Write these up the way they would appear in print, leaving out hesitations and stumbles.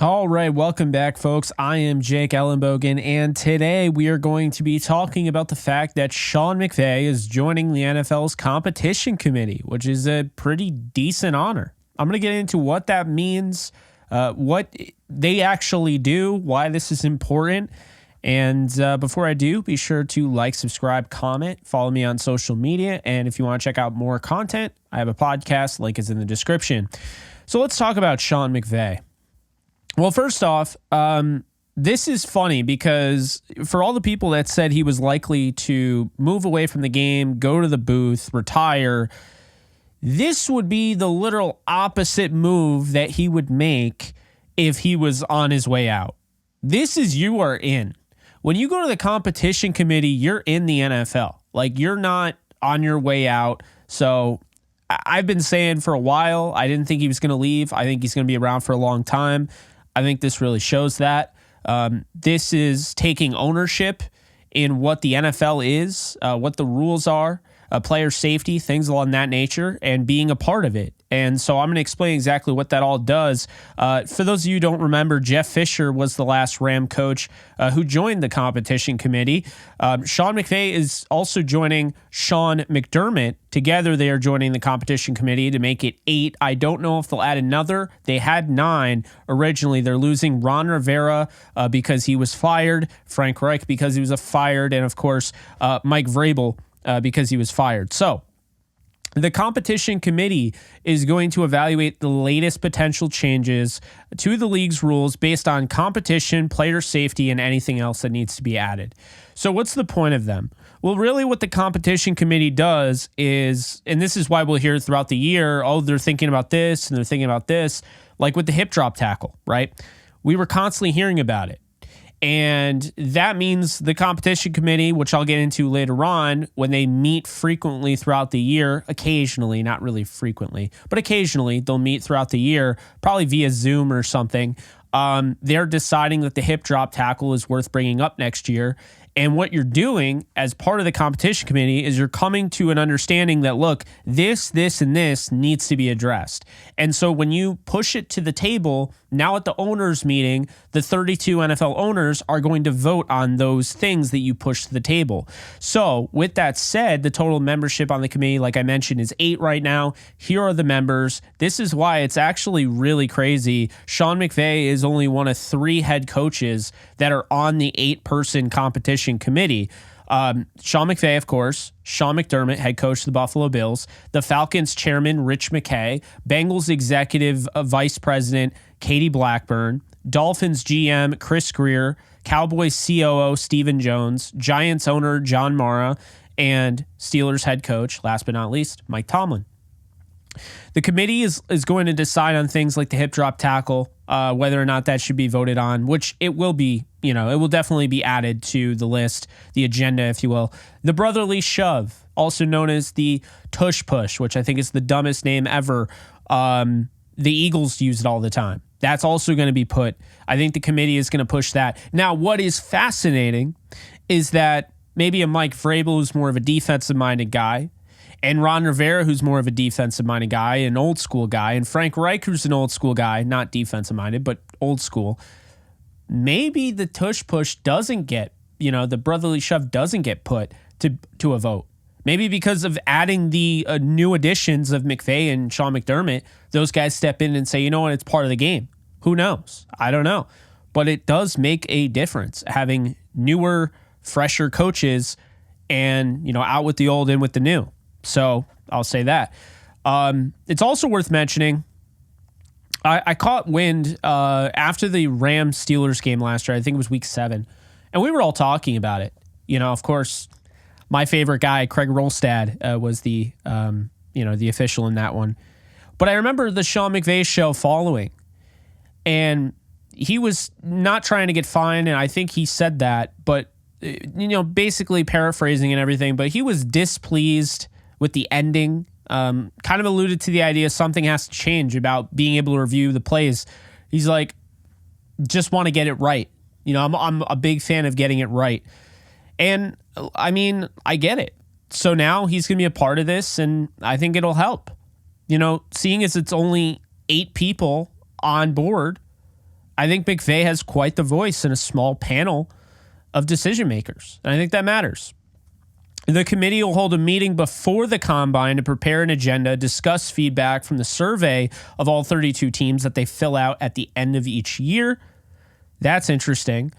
All right, welcome back, folks. I am Jake Ellenbogen, and today we are going to be talking about the fact that Sean McVay is joining the NFL's competition committee, which is a pretty decent honor. I'm going to get into what that means, what they actually do, why this is important. And before I do, be sure to like, subscribe, comment, follow me on social media. And if you want to check out more content, I have a podcast. Link is in the description. So let's talk about Sean McVay. Well, first off, this is funny because for all the people that said he was likely to move away from the game, go to the booth, retire, this would be the literal opposite move that he would make if he was on his way out. This is you are in. When you go to the competition committee, you're in the NFL. Like, you're not on your way out. So I've been saying for a while, I didn't think he was going to leave. I think he's going to be around for a long time. I think this really shows that. This is taking ownership in what the NFL is, what the rules are, player safety, things along that nature, and being a part of it. And so I'm going to explain exactly what that all does. For those of you who don't remember, Jeff Fisher was the last Ram coach who joined the competition committee. Sean McVay is also joining Sean McDermott. Together, they are joining the competition committee to make it 8. I don't know if they'll add another. They had 9 originally. They're losing Ron Rivera because he was fired, Frank Reich because he was fired, and of course, Mike Vrabel because he was fired. So the competition committee is going to evaluate the latest potential changes to the league's rules based on competition, player safety, and anything else that needs to be added. So what's the point of them? Well, really what the competition committee does is, and this is why we'll hear throughout the year, oh, they're thinking about this and they're thinking about this, like with the hip drop tackle, right? We were constantly hearing about it. And that means the competition committee, which I'll get into later on, when they meet frequently throughout the year, occasionally, not really frequently, but occasionally they'll meet throughout the year, probably via Zoom or something. They're deciding that the hip drop tackle is worth bringing up next year. And what you're doing as part of the competition committee is you're coming to an understanding that, look, this, and this needs to be addressed. And so when you push it to the table, now at the owners meeting, the 32 NFL owners are going to vote on those things that you push to the table. So with that said, the total membership on the committee, like I mentioned, is 8 right now. Here are the members. This is why it's actually really crazy. Sean McVay is only one of 3 head coaches that are on the 8-person competition committee. Sean McVay, of course, Sean McDermott, head coach of the Buffalo Bills, the Falcons chairman, Rich McKay, Bengals executive vice president, Katie Blackburn, Dolphins GM, Chris Greer, Cowboys COO, Stephen Jones, Giants owner, John Mara, and Steelers head coach, last but not least, Mike Tomlin. The committee is going to decide on things like the hip drop tackle, whether or not that should be voted on, which it will be, it will definitely be added to the list, the agenda, if you will. The brotherly shove, also known as the tush push, which I think is the dumbest name ever. The Eagles use it all the time. That's also going to be put. I think the committee is going to push that. Now, what is fascinating is that maybe a Mike Vrabel, who's more of a defensive-minded guy, and Ron Rivera, who's more of a defensive-minded guy, an old-school guy, and Frank Reich, who's an old-school guy, not defensive-minded, but old-school, maybe the tush-push doesn't get, the brotherly shove doesn't get put to a vote. Maybe because of adding the new additions of McVay and Sean McDermott, those guys step in and say, you know what, it's part of the game. Who knows? I don't know. But it does make a difference having newer, fresher coaches and, out with the old, in with the new. So I'll say that. It's also worth mentioning, I caught wind after the Rams-Steelers game last year. I think it was week 7. And we were all talking about it. Of course, my favorite guy, Craig Rolstad, was the official in that one. But I remember the Sean McVay show following. And he was not trying to get fined, and I think he said that. But, basically paraphrasing and everything. But he was displeased with the ending, kind of alluded to the idea something has to change about being able to review the plays. He's like, just want to get it right. I'm a big fan of getting it right. And I mean, I get it. So now he's going to be a part of this, and I think it'll help. Seeing as it's only 8 people on board, I think McVay has quite the voice in a small panel of decision makers. And I think that matters. The committee will hold a meeting before the combine to prepare an agenda, discuss feedback from the survey of all 32 teams that they fill out at the end of each year. That's interesting.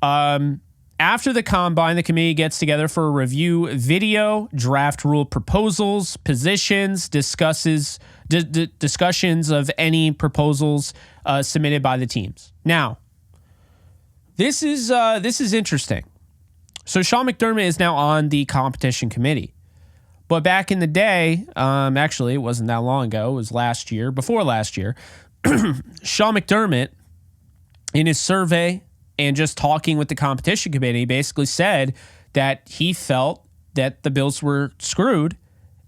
After the combine, the committee gets together for a review video, draft rule proposals, positions, discussions of any proposals submitted by the teams. Now, this is interesting. So Sean McDermott is now on the competition committee. But back in the day, actually, it wasn't that long ago. It was before last year, Sean McDermott, in his survey and just talking with the competition committee, basically said that he felt that the Bills were screwed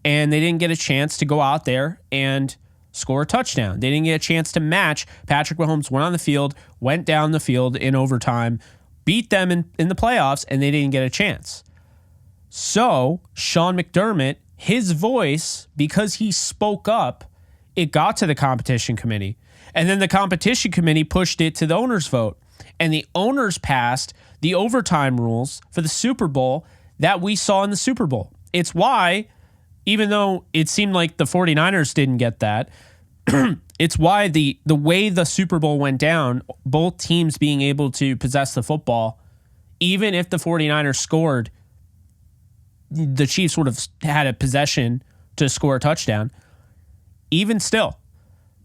and they didn't get a chance to go out there and score a touchdown. They didn't get a chance to match. Patrick Mahomes went on the field, went down the field in overtime, beat them in the playoffs, and they didn't get a chance. So Sean McDermott, his voice, because he spoke up, it got to the competition committee. And then the competition committee pushed it to the owners' vote. And the owners passed the overtime rules for the Super Bowl that we saw in the Super Bowl. It's why, even though it seemed like the 49ers didn't get that, it's why the way the Super Bowl went down, both teams being able to possess the football, even if the 49ers scored, the Chiefs would have had a possession to score a touchdown. Even still,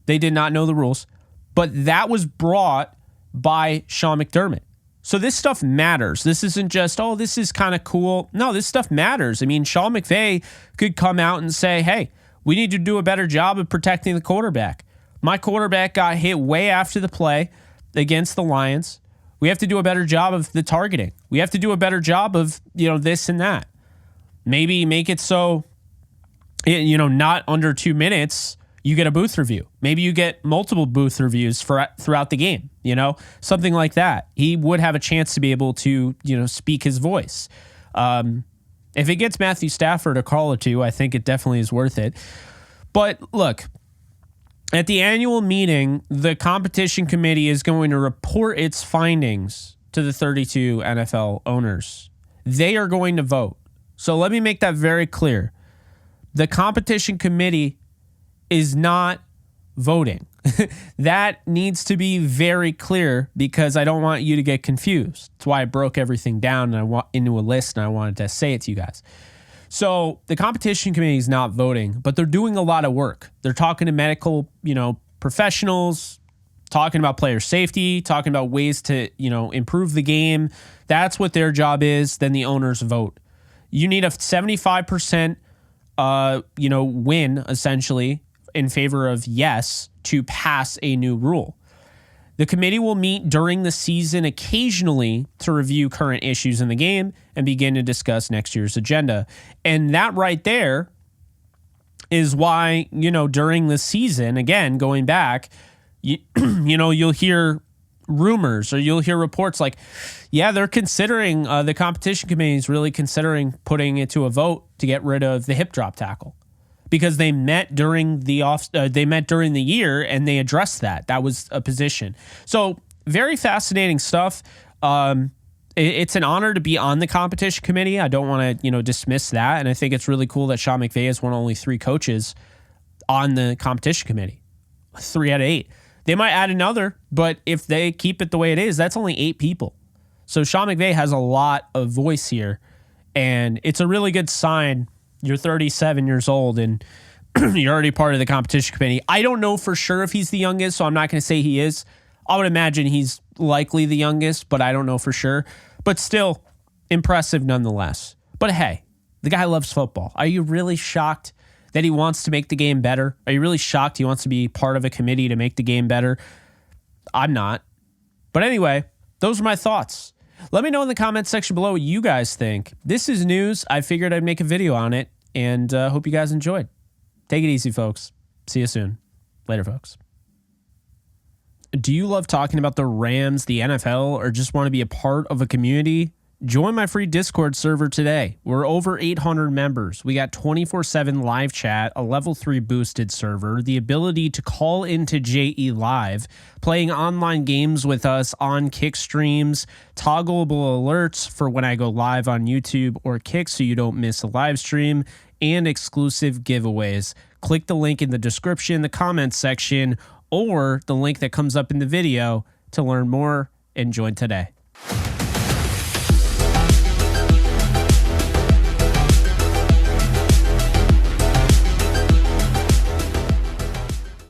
they did not know the rules. But that was brought by Sean McDermott. So this stuff matters. This isn't just, oh, this is kind of cool. No, this stuff matters. I mean, Sean McVay could come out and say, hey, we need to do a better job of protecting the quarterback. My quarterback got hit way after the play against the Lions. We have to do a better job of the targeting. We have to do a better job of, this and that. Maybe make it so, not under 2 minutes, you get a booth review. Maybe you get multiple booth reviews throughout the game, something like that. He would have a chance to be able to, speak his voice. If it gets Matthew Stafford a call or two, I think it definitely is worth it. But look, at the annual meeting, the competition committee is going to report its findings to the 32 NFL owners. They are going to vote. So let me make that very clear. The competition committee is not voting. That needs to be very clear because I don't want you to get confused. That's why I broke everything down into a list and I wanted to say it to you guys. So the competition committee is not voting, but they're doing a lot of work. They're talking to medical, professionals, talking about player safety, talking about ways to, improve the game. That's what their job is. Then the owners vote. You need a 75%, win essentially in favor of yes to pass a new rule. The committee will meet during the season occasionally to review current issues in the game and begin to discuss next year's agenda. And that right there is why, during the season, again, going back, you'll hear rumors or you'll hear reports like, yeah, they're considering, the competition committee is really considering putting it to a vote to get rid of the hip drop tackle. Because they met during the year and they addressed that. That was a position. So very fascinating stuff. It's an honor to be on the competition committee. I don't want to dismiss that, and I think it's really cool that Sean McVay is one of only 3 coaches on the competition committee. 3 out of 8. They might add another, but if they keep it the way it is, that's only 8 people. So Sean McVay has a lot of voice here, and it's a really good sign. You're 37 years old and you're already part of the competition committee. I don't know for sure if he's the youngest, so I'm not going to say he is. I would imagine he's likely the youngest, but I don't know for sure. But still, impressive nonetheless. But hey, the guy loves football. Are you really shocked that he wants to make the game better? Are you really shocked he wants to be part of a committee to make the game better? I'm not. But anyway, those are my thoughts. Let me know in the comments section below what you guys think. This is news. I figured I'd make a video on it, and hope you guys enjoyed. Take it easy, folks. See you soon. Later, folks. Do you love talking about the Rams, the NFL, or just want to be a part of a community Join my free Discord server today. We're over 800 members. We got 24/7 live chat, a level 3 boosted server, the ability to call into JE Live, playing online games with us on Kick streams, toggleable alerts for when I go live on YouTube or Kick so you don't miss a live stream, and exclusive giveaways. Click the link in the description, the comments section, or the link that comes up in the video to learn more and join today.